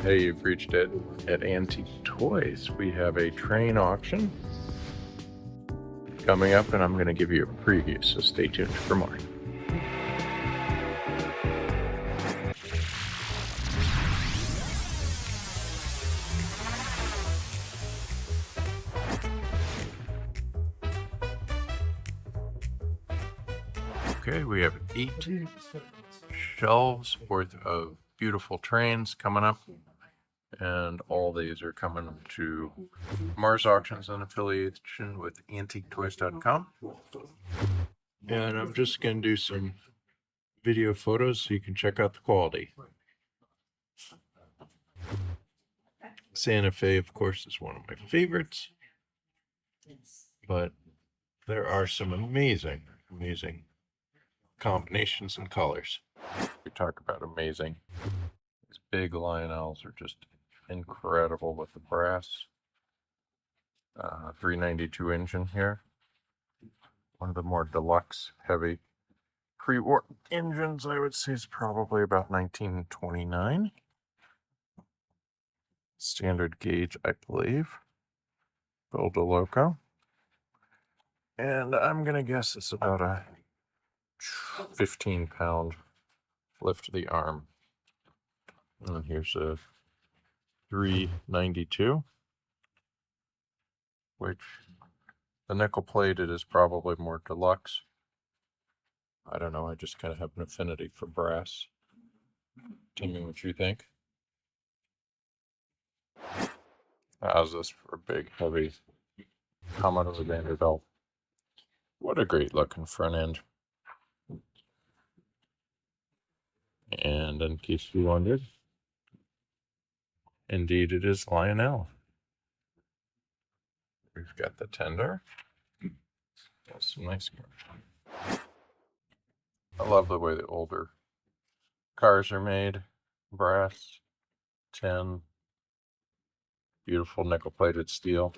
Hey, you've reached it at Antique Toys. We have a train auction coming up, and I'm going to give you a preview, so stay tuned for more. Okay, we have 8 shelves worth of beautiful trains coming up, and all these are coming to Mars Auctions in affiliation with AntiqueToys.com. And I'm just going to do some video photos so you can check out the quality. Santa Fe, of course, is one of my favorites, but there are some amazing combinations and colors. We talk about amazing. These big Lionels are just incredible with the brass. 392 engine here. One of the more deluxe, heavy pre-war engines, I would say, is probably about 1929. Standard gauge, I believe. Build a loco. And I'm going to guess it's about a 15-pound lift to the arm. And here's a 392, which the nickel plated is probably more deluxe. I don't know, I just kind of have an affinity for brass. Tell me what you think. How's this for a big, heavy Commodore Vanderbilt? What a great looking front end. And in case you wondered, indeed it is Lionel. We've got the tender. That's some nice. I love the way the older cars are made. Brass, tin, beautiful nickel plated steel.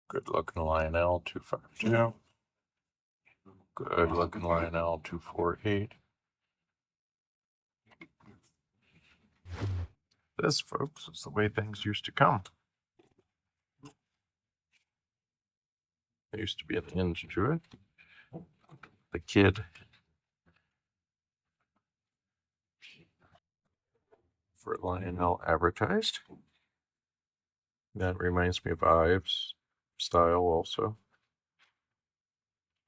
Good looking Lionel 252. Good looking Lionel 248. This, folks, is the way things used to come. There used to be an hinge to it. The kid for Lionel advertised. That reminds me of Ives style also.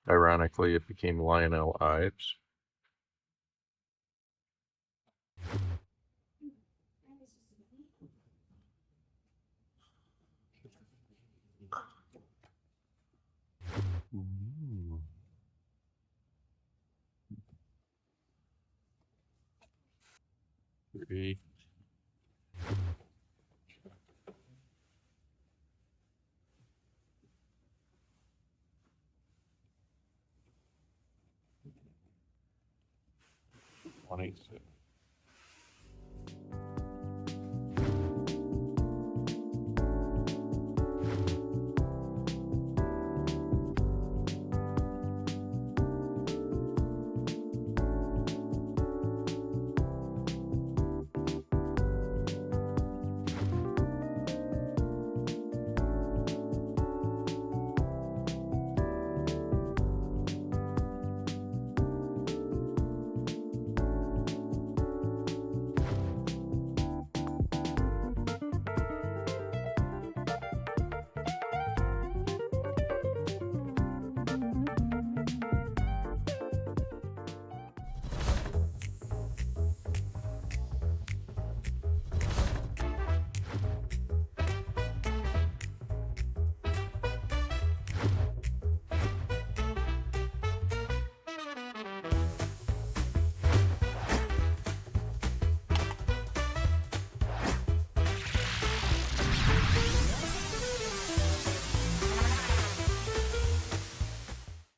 Ironically, it became Lionel Ives. Ooh. Three. $26.